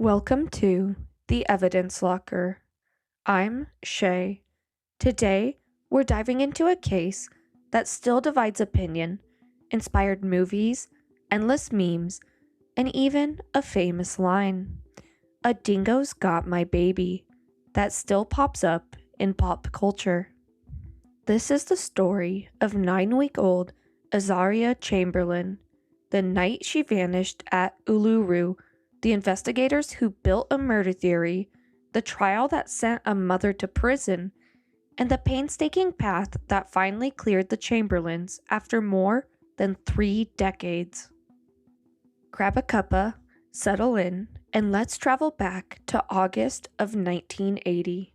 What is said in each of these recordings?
Welcome to the Evidence Locker. I'm Shay. Today, we're diving into a case that still divides opinion, inspired movies, endless memes, and even a famous line. A dingo's got my baby that still pops up in pop culture. This is the story of 9-week-old Azaria Chamberlain, the night she vanished at Uluru, the investigators who built a murder theory, the trial that sent a mother to prison, and the painstaking path that finally cleared the Chamberlains after more than 3 decades. Grab a cuppa, settle in, and let's travel back to August of 1980.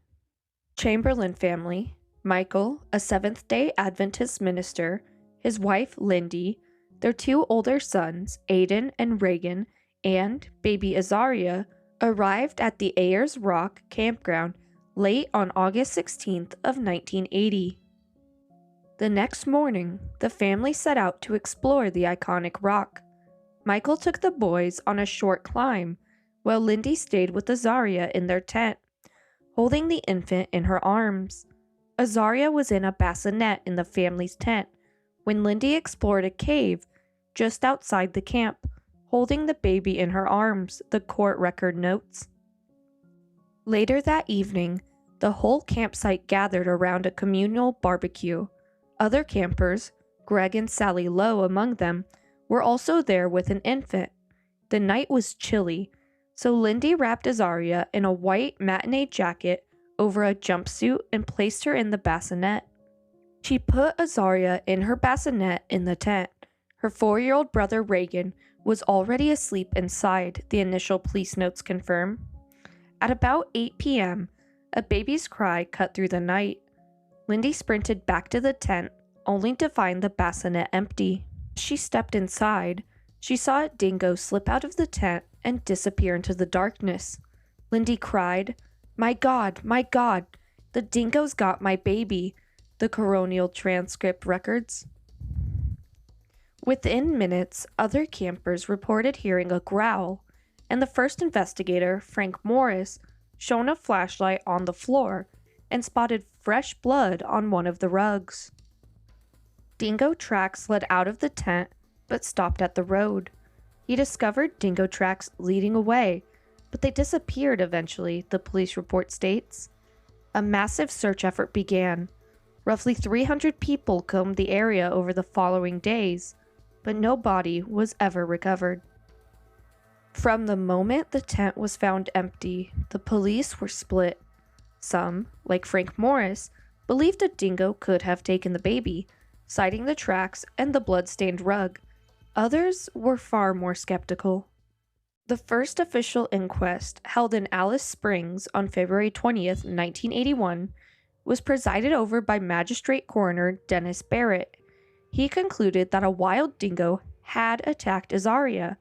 Chamberlain family, Michael, a Seventh-day Adventist minister, his wife Lindy, their 2 older sons, Aiden and Reagan, and baby Azaria, arrived at the Ayers Rock campground late on August 16th of 1980. The next morning, the family set out to explore the iconic rock. Michael took the boys on a short climb, while Lindy stayed with Azaria in their tent, holding the infant in her arms. Azaria was in a bassinet in the family's tent when Lindy explored a cave just outside the camp, holding the baby in her arms, the court record notes. Later that evening, the whole campsite gathered around a communal barbecue. Other campers, Greg and Sally Lowe among them, were also there with an infant. The night was chilly, so Lindy wrapped Azaria in a white matinee jacket over a jumpsuit and placed her in the bassinet. She put Azaria in her bassinet in the tent. Her 4-year-old brother Reagan was already asleep inside, the initial police notes confirm. At about 8 p.m., a baby's cry cut through the night. Lindy sprinted back to the tent, only to find the bassinet empty. As she stepped inside, she saw a dingo slip out of the tent and disappear into the darkness. Lindy cried, my God, the dingo's got my baby," the coronial transcript records. Within minutes, other campers reported hearing a growl, and the first investigator, Frank Morris, shone a flashlight on the floor and spotted fresh blood on one of the rugs. Dingo tracks led out of the tent, but stopped at the road. He discovered dingo tracks leading away, but they disappeared eventually, the police report states. A massive search effort began. Roughly 300 people combed the area over the following days, but no body was ever recovered. From the moment the tent was found empty, the police were split. Some, like Frank Morris, believed a dingo could have taken the baby, citing the tracks and the blood-stained rug. Others were far more skeptical. The first official inquest, held in Alice Springs on February 20th, 1981, was presided over by Magistrate Coroner Dennis Barrett. He concluded that a wild dingo had attacked Azaria,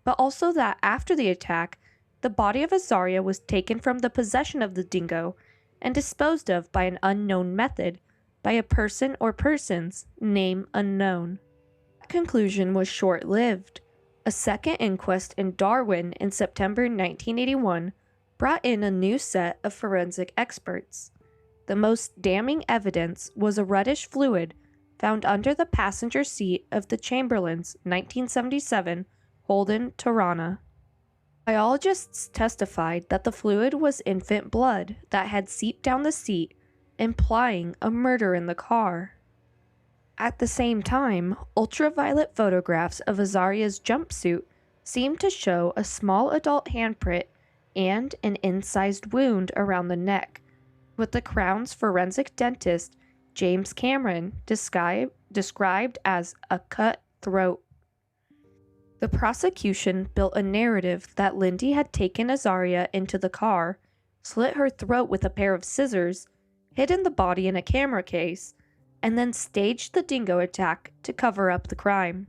but also that after the attack, the body of Azaria was taken from the possession of the dingo and disposed of by an unknown method, by a person or persons, name unknown. That conclusion was short-lived. A second inquest in Darwin in September 1981 brought in a new set of forensic experts. The most damning evidence was a reddish fluid found under the passenger seat of the Chamberlains' 1977 Holden Torana. Biologists testified that the fluid was infant blood that had seeped down the seat, implying a murder in the car. At the same time, ultraviolet photographs of Azaria's jumpsuit seemed to show a small adult handprint and an incised wound around the neck, with the Crown's forensic dentist James Cameron described as a cut throat. The prosecution built a narrative that Lindy had taken Azaria into the car, slit her throat with a pair of scissors, hidden the body in a camera case, and then staged the dingo attack to cover up the crime.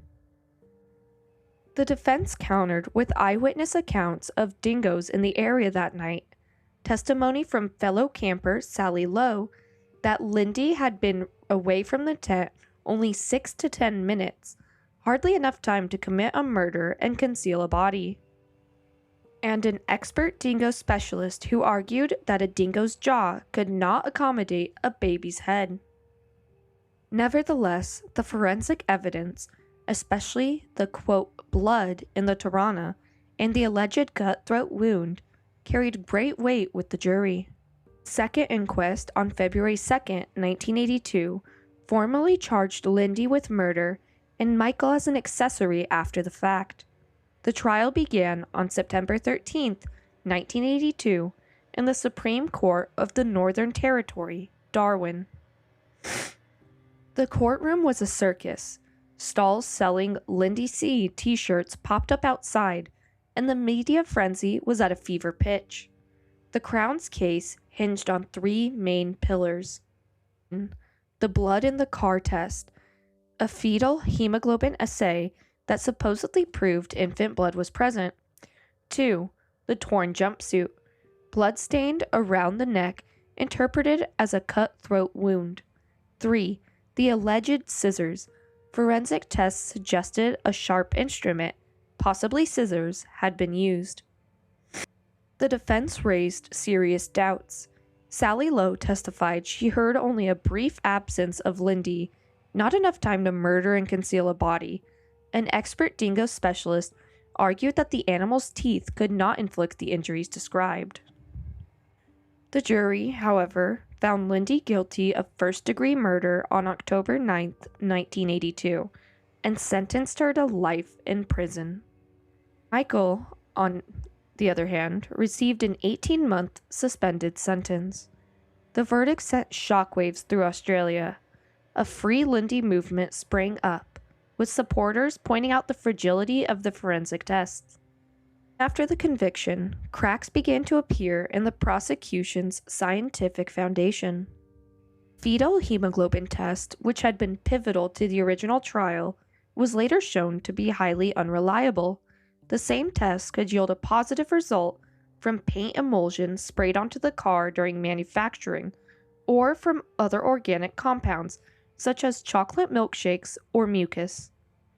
The defense countered with eyewitness accounts of dingoes in the area that night, testimony from fellow camper Sally Lowe that Lindy had been away from the tent only 6 to 10 minutes, hardly enough time to commit a murder and conceal a body. and an expert dingo specialist who argued that a dingo's jaw could not accommodate a baby's head. Nevertheless, the forensic evidence, especially the quote, blood in the Torana and the alleged cutthroat wound, carried great weight with the jury. Second inquest on February 2, 1982, formally charged Lindy with murder and Michael as an accessory after the fact. The trial began on September 13, 1982, in the Supreme Court of the Northern Territory, Darwin. The courtroom was a circus. Stalls selling Lindy C t-shirts popped up outside, and the media frenzy was at a fever pitch. The Crown's case hinged on three main pillars. The blood in the car test, a fetal haemoglobin assay that supposedly proved infant blood was present. 2. The torn jumpsuit, blood stained around the neck, interpreted as a cut-throat wound. 3. The alleged scissors. Forensic tests suggested a sharp instrument, possibly scissors, had been used. The defense raised serious doubts. Sally Lowe testified she heard only a brief absence of Lindy, not enough time to murder and conceal a body. An expert dingo specialist argued that the animal's teeth could not inflict the injuries described. The jury, however, found Lindy guilty of first-degree murder on October 9, 1982, and sentenced her to life in prison. Michael, on the other hand, received an 18-month suspended sentence. The verdict sent shockwaves through Australia. A Free Lindy movement sprang up, with supporters pointing out the fragility of the forensic tests. After the conviction, cracks began to appear in the prosecution's scientific foundation. Fetal hemoglobin test, which had been pivotal to the original trial, was later shown to be highly unreliable. The same test could yield a positive result from paint emulsion sprayed onto the car during manufacturing, or from other organic compounds, such as chocolate milkshakes or mucus.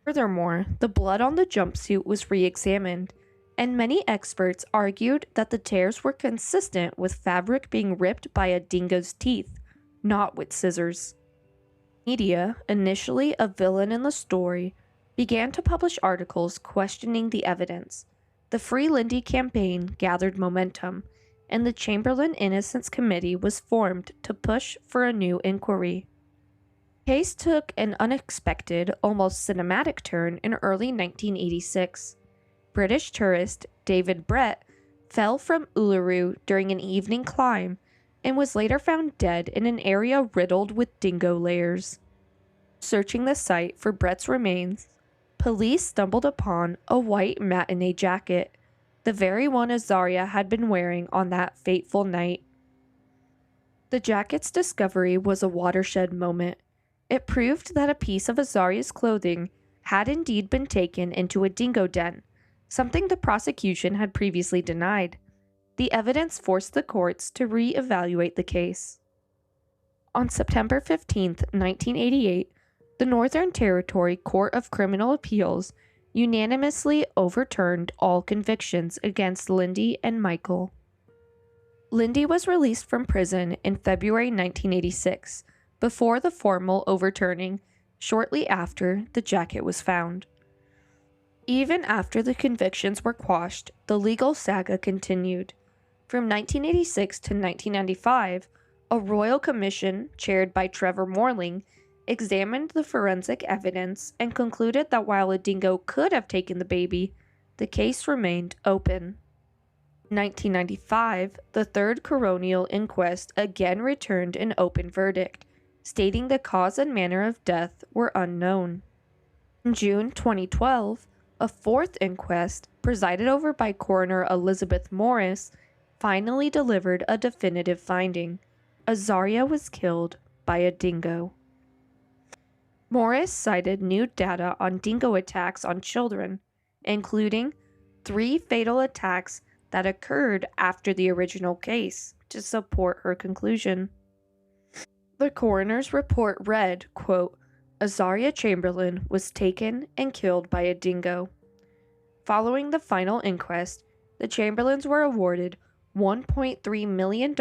Furthermore, the blood on the jumpsuit was re-examined, and many experts argued that the tears were consistent with fabric being ripped by a dingo's teeth, not with scissors. Media, initially a villain in the story, began to publish articles questioning the evidence. The Free Lindy campaign gathered momentum, and the Chamberlain Innocence Committee was formed to push for a new inquiry. The case took an unexpected, almost cinematic turn in early 1986. British tourist David Brett fell from Uluru during an evening climb and was later found dead in an area riddled with dingo layers. Searching the site for Brett's remains, police stumbled upon a white matinee jacket, the very one Azaria had been wearing on that fateful night. The jacket's discovery was a watershed moment. It proved that a piece of Azaria's clothing had indeed been taken into a dingo den, something the prosecution had previously denied. The evidence forced the courts to re-evaluate the case. On September 15, 1988, the Northern Territory Court of Criminal Appeals unanimously overturned all convictions against Lindy and Michael. Lindy was released from prison in February 1986, before the formal overturning, shortly after the jacket was found. Even after the convictions were quashed, the legal saga continued. From 1986 to 1995, a royal commission, chaired by Trevor Morling, examined the forensic evidence and concluded that while a dingo could have taken the baby, the case remained open. In 1995, the third coronial inquest again returned an open verdict, stating the cause and manner of death were unknown. In June 2012, a fourth inquest, presided over by coroner Elizabeth Morris, finally delivered a definitive finding. Azaria was killed by a dingo. Morris cited new data on dingo attacks on children, including 3 fatal attacks that occurred after the original case, to support her conclusion. The coroner's report read, quote, Azaria Chamberlain was taken and killed by a dingo. Following the final inquest, the Chamberlains were awarded $1.3 million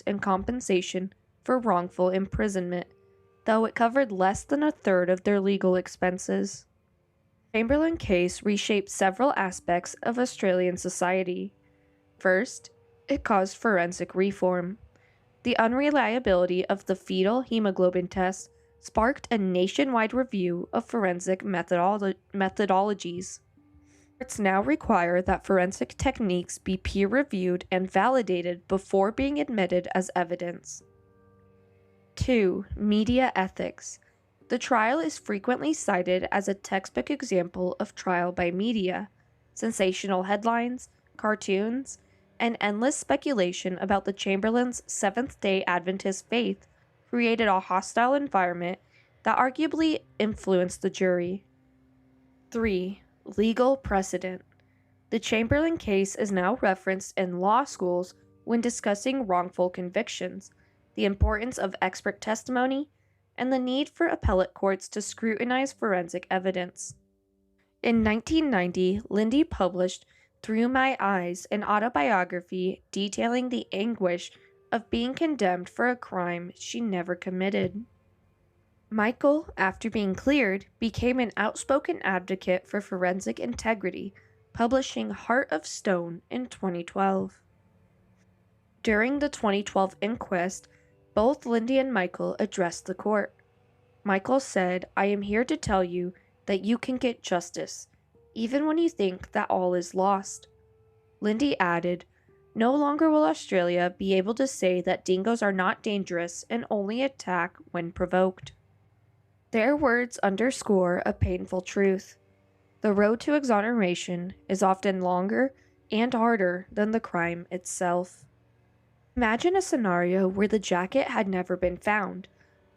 in compensation for wrongful imprisonment, though it covered less than a third of their legal expenses. The Chamberlain case reshaped several aspects of Australian society. First, it caused forensic reform. The unreliability of the fetal hemoglobin test sparked a nationwide review of forensic methodologies. Courts now require that forensic techniques be peer-reviewed and validated before being admitted as evidence. 2. Media ethics. The trial is frequently cited as a textbook example of trial by media. Sensational headlines, cartoons, and endless speculation about the Chamberlains' Seventh-day Adventist faith created a hostile environment that arguably influenced the jury. 3. Legal precedent. The Chamberlain case is now referenced in law schools when discussing wrongful convictions, the importance of expert testimony, and the need for appellate courts to scrutinize forensic evidence. In 1990, Lindy published Through My Eyes, an autobiography detailing the anguish of being condemned for a crime she never committed. Michael, after being cleared, became an outspoken advocate for forensic integrity, publishing Heart of Stone in 2012. During the 2012 inquest, both Lindy and Michael addressed the court. Michael said, "I am here to tell you that you can get justice, even when you think that all is lost." Lindy added, "No longer will Australia be able to say that dingoes are not dangerous and only attack when provoked." Their words underscore a painful truth. The road to exoneration is often longer and harder than the crime itself. Imagine a scenario where the jacket had never been found,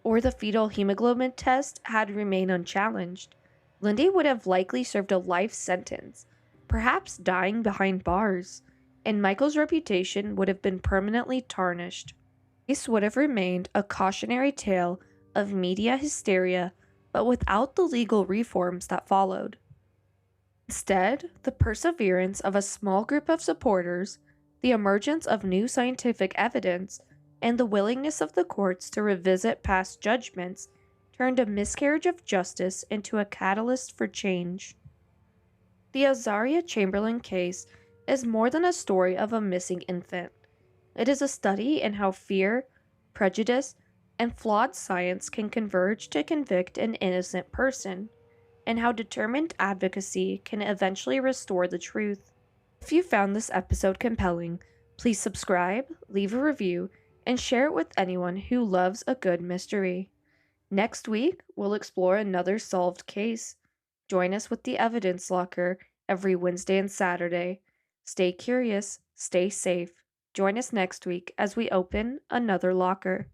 or the fetal hemoglobin test had remained unchallenged. Lindy would have likely served a life sentence, perhaps dying behind bars, and Michael's reputation would have been permanently tarnished. This would have remained a cautionary tale of media hysteria, but without the legal reforms that followed. Instead, the perseverance of a small group of supporters, the emergence of new scientific evidence, and the willingness of the courts to revisit past judgments turned a miscarriage of justice into a catalyst for change. The Azaria Chamberlain case is more than a story of a missing infant. It is a study in how fear, prejudice, and flawed science can converge to convict an innocent person, and how determined advocacy can eventually restore the truth. If you found this episode compelling, please subscribe, leave a review, and share it with anyone who loves a good mystery. Next week, we'll explore another solved case. Join us with the Evidence Locker every Wednesday and Saturday. Stay curious, stay safe. Join us next week as we open another locker.